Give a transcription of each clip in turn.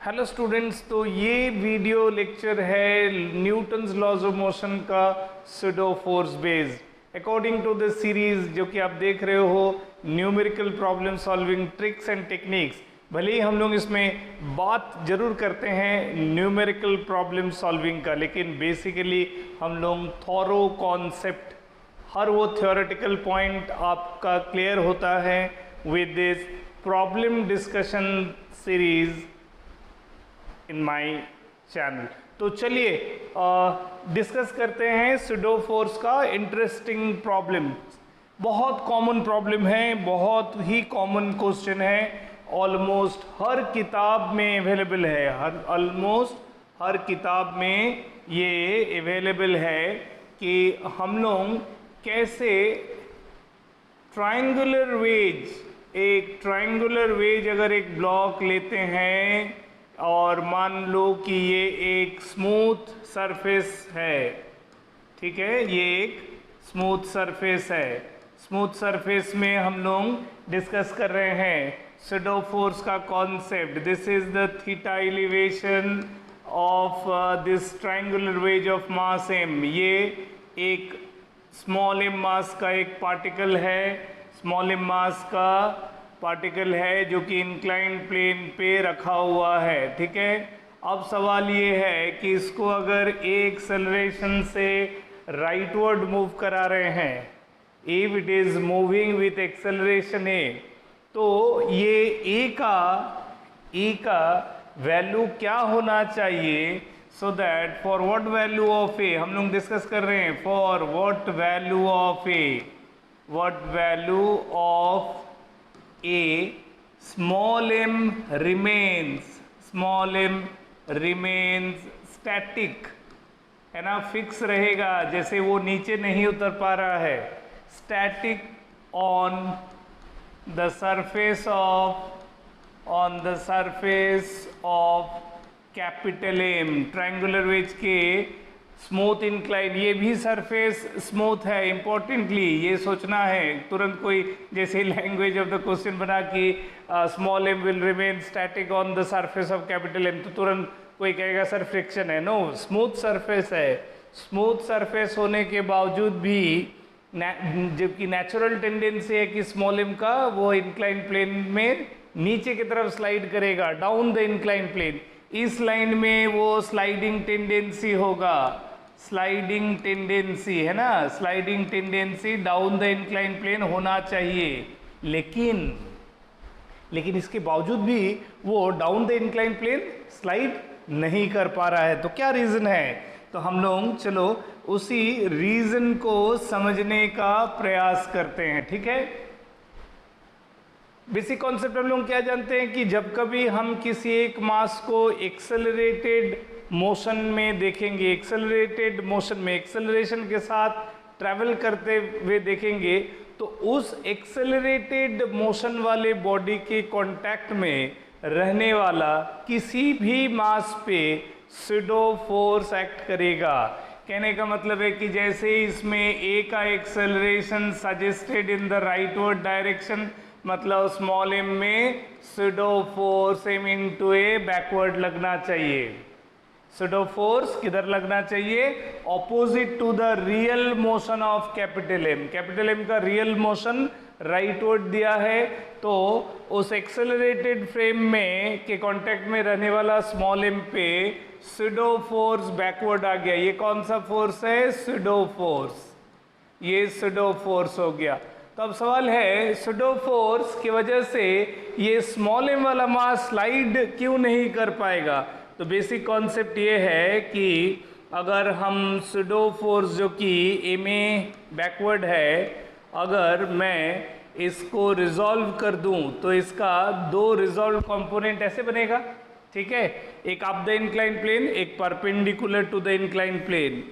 Hello students, तो ये video lecture है न्यूटन्स लॉज ऑफ मोशन का pseudo force based according to this series जो कि आप देख रहे हो numerical problem solving tricks and techniques. भले ही हम लोग इसमें बात जरूर करते हैं न्यूमेरिकल प्रॉब्लम सॉल्विंग का, लेकिन बेसिकली हम लोग थॉरो कॉन्सेप्ट हर वो थ्योरेटिकल पॉइंट आपका क्लियर होता है with this problem discussion series in my channel. तो चलिए डिस्कस करते हैं सुडो फोर्स का इंटरेस्टिंग प्रॉब्लम। बहुत कॉमन प्रॉब्लम है, बहुत ही कॉमन क्वेश्चन है, ऑलमोस्ट हर किताब में अवेलेबल है, ऑलमोस्ट हर किताब में ये अवेलेबल है कि हम लोग कैसे ट्रायंगुलर वेज, एक ट्रायंगुलर वेज अगर एक ब्लॉक लेते हैं और मान लो कि ये एक स्मूथ सरफेस है, ठीक है, ये एक स्मूथ सरफेस है। स्मूथ सरफेस में हम लोग डिस्कस कर रहे हैं सुडो फोर्स का concept. This is the theta elevation of this triangular ways of mass m। ये एक स्मॉल m मास का एक पार्टिकल है, स्मॉल m मास का पार्टिकल है जो कि इंक्लाइंड प्लेन पे रखा हुआ है, ठीक है। अब सवाल ये है कि इसको अगर ए एक्सेलरेशन से राइटवर्ड मूव करा रहे हैं, if it is moving with acceleration a, तो ये ए का वैल्यू क्या होना चाहिए, so that for what value of a हम लोग डिस्कस कर रहे हैं, for what value of a, what value of A, small m remains static, है ना, फिक्स रहेगा, जैसे वो नीचे नहीं उतर पा रहा है, static on the surface of capital M, triangular wedge के स्मूथ इंक्लाइन। ये भी सरफेस स्मूथ है, इंपॉर्टेंटली ये सोचना है। तुरंत कोई जैसे लैंग्वेज ऑफ द क्वेश्चन बना कि small m will remain static on the surface of capital M, तो तुरंत कोई कहेगा सर फ्रिक्शन है। नो, स्मूथ सरफेस है। स्मूथ सरफेस होने के बावजूद भी जबकि नेचुरल टेंडेंसी है कि स्मॉल m का वो इंक्लाइन प्लेन में नीचे की तरफ स्लाइड करेगा, डाउन द इंक्लाइन प्लेन। इस लाइन में वो स्लाइडिंग टेंडेंसी होगा, स्लाइडिंग टेंडेंसी है ना, sliding tendency down the incline plane होना चाहिए, लेकिन इसके बावजूद भी वो down the incline plane slide नहीं कर पा रहा है। तो क्या रीजन है? तो हम लोग चलो उसी रीजन को समझने का प्रयास करते हैं, ठीक है। बेसिक कॉन्सेप्ट हम लोग क्या जानते हैं कि जब कभी हम किसी एक मास को एक्सेलरेटेड मोशन में देखेंगे, एक्सेलरेटेड मोशन में एक्सेलरेशन के साथ ट्रैवल करते हुए देखेंगे, तो उस एक्सेलरेटेड मोशन वाले बॉडी के कांटेक्ट में रहने वाला किसी भी मास पे सुडो फोर्स एक्ट करेगा। कहने का मतलब है कि जैसे इसमें ए का acceleration suggested in the rightward direction, मतलब स्मॉल m में pseudo force m into a backward लगना चाहिए। सुडो फोर्स किधर लगना चाहिए? Opposite to the real motion of capital M। Capital M का रियल मोशन राइटवर्ड दिया है, तो उस एक्सेलरेटेड फ्रेम में के कांटेक्ट में रहने वाला स्मॉल m पे सुडो फोर्स बैकवर्ड आ गया। ये कौन सा फोर्स है? Pseudo force. ये सुडो फोर्स हो गया। तो अब सवाल है, सुडो फोर्स की वजह से ये स्मॉल m वाला मास स्लाइड क्यों नहीं कर पाएगा? तो बेसिक कॉन्सेप्ट ये है कि अगर हम सुडो फोर्स जो कि m a बैकवर्ड है, अगर मैं इसको रिजॉल्व कर दूं तो इसका दो रिजॉल्व कंपोनेंट ऐसे बनेगा, ठीक है, एक अप द इंक्लाइन प्लेन, एक perpendicular to the incline plane.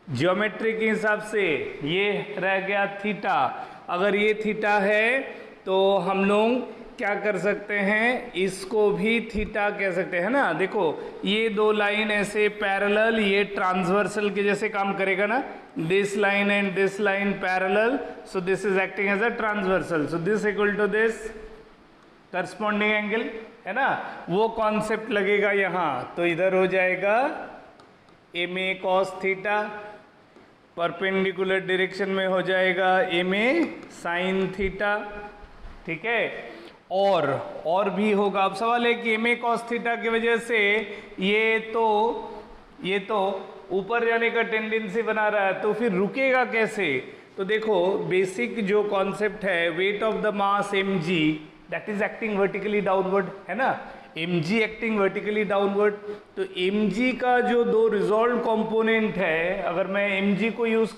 Geometry के हिसाब से ये रह गया थीटा। अगर ये थीटा है तो हम लोग क्या कर सकते हैं, इसको भी थीटा कह सकते हैं ना। देखो ये दो लाइन ऐसे पैरेलल, ये ट्रांसवर्सल के जैसे काम करेगा ना, this line and this line parallel, so this is acting as a transversal, so this equal to this, corresponding angle, है ना, वो कॉन्सेप्ट लगेगा यहाँ। तो इधर हो जाएगा m a cos theta, perpendicular direction में हो जाएगा एम ए साइन थीटा, ठीक है। और भी होगा। अब सवाल है कि एम ए कॉस थीटा की वजह से ये तो ऊपर जाने का टेंडेंसी बना रहा है, तो फिर रुकेगा कैसे? तो देखो बेसिक जो कॉन्सेप्ट है, weight of the mass m g that is acting vertically downward, है ना, m g acting vertically downward. तो एम जी का जो दो रिजॉल्व कंपोनेंट है, अगर मैं एम जी को यूज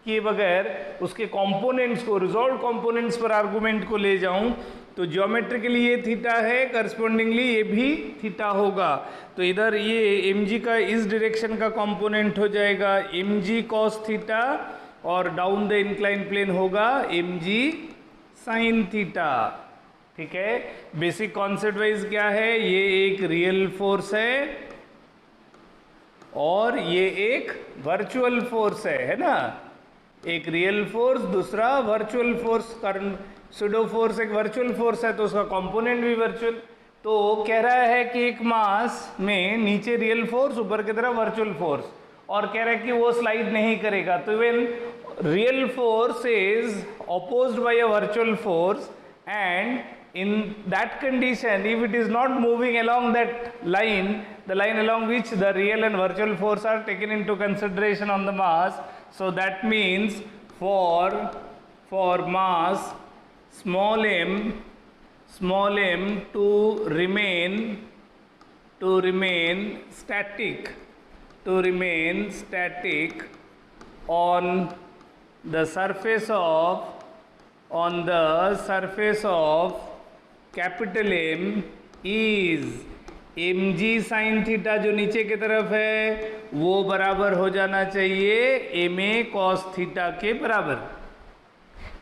किए बगैर उसके कंपोनेंट्स को, रिजॉल्व कंपोनेंट्स पर आर्गुमेंट को ले जाऊं, तो ज्योमेट्रिकली ये थीटा है, करस्पॉन्डिंगली ये भी थीटा होगा। तो इधर ये एम जी का इस डायरेक्शन का कंपोनेंट हो जाएगा एम जी कॉस थीटा, और डाउन द इंक्लाइन प्लेन होगा एम जी साइन थीटा, ठीक है। बेसिक कॉन्सेप्ट वाइज क्या है, ये एक रियल फोर्स है और ये एक वर्चुअल फोर्स है ना, एक रियल फोर्स, दूसरा वर्चुअल फोर्स। कारण सुडो फोर्स एक वर्चुअल फोर्स है तो उसका कंपोनेंट भी वर्चुअल। तो कह रहा है कि एक मास में नीचे रियल फोर्स, ऊपर की तरफ वर्चुअल फोर्स, और कह रहा है कि वो स्लाइड नहीं करेगा। तो when real force is opposed by a virtual force, and in that condition if it is not moving along that line, the line along which the real and virtual force are taken into consideration on the mass, so that means for mass small m to remain static on the surface of capital M is mg sin theta, जो नीचे की तरफ है वो बराबर हो जाना चाहिए ma cos थीटा के बराबर।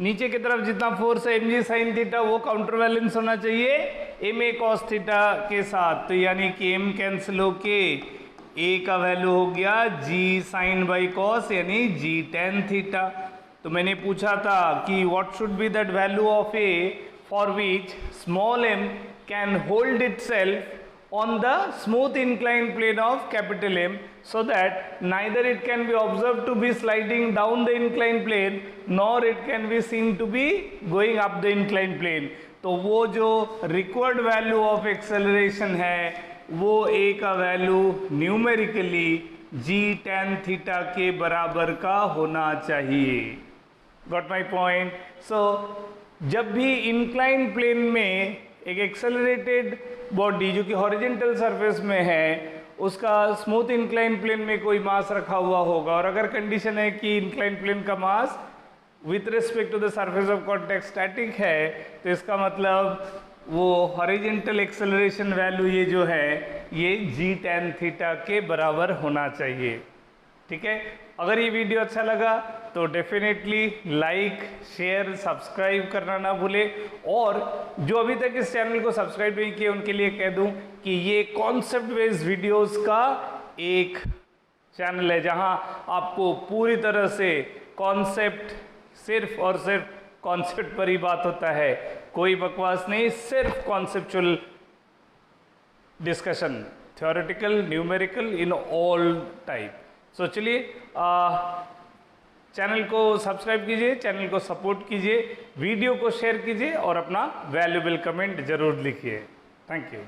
नीचे की तरफ जितना फोर्स है mg sin थीटा वो काउंटर बैलेंस होना चाहिए ma cos थीटा के साथ। तो यानी कि m कैंसिल होके a का वैल्यू हो गया g sin बाई cos, यानी g tan थीटा। तो मैंने पूछा था कि what should be that value of a for which small m can hold itself on the smooth inclined plane of capital M, so that neither it can be observed to be sliding down the inclined plane nor it can be seen to be going up the inclined plane। तो वो जो required value of acceleration है वो a का value numerically g tan theta के बराबर का होना चाहिए। Got my point? So जब भी inclined plane में एक एक्सेलरेटेड बॉडी जो कि हॉरिजॉन्टल सरफेस में है, उसका स्मूथ इंक्लाइन प्लेन में कोई मास रखा हुआ होगा, और अगर कंडीशन है कि इंक्लाइन प्लेन का mass with respect to the surface of contact static है, तो इसका मतलब वो हॉरिजॉन्टल एक्सेलरेशन वैल्यू ये जो है ये जी tan थीटा के बराबर होना चाहिए, ठीक है। अगर ये वीडियो अच्छा लगा तो डेफिनेटली लाइक, शेयर, सब्सक्राइब करना ना भूले, और जो अभी तक इस चैनल को सब्सक्राइब नहीं किए उनके लिए कह दूं कि ये कॉन्सेप्ट बेस्ड वीडियोस का एक चैनल है जहां आपको पूरी तरह से कॉन्सेप्ट, सिर्फ और सिर्फ कॉन्सेप्ट पर ही बात होता है, कोई बकवास नहीं, सिर्फ conceptual discussion, theoretical, numerical, in all type. So चलिए चैनल को सब्सक्राइब कीजिए, चैनल को सपोर्ट कीजिए, वीडियो को शेयर कीजिए और अपना वैल्यूएबल कमेंट जरूर लिखिए। Thank you.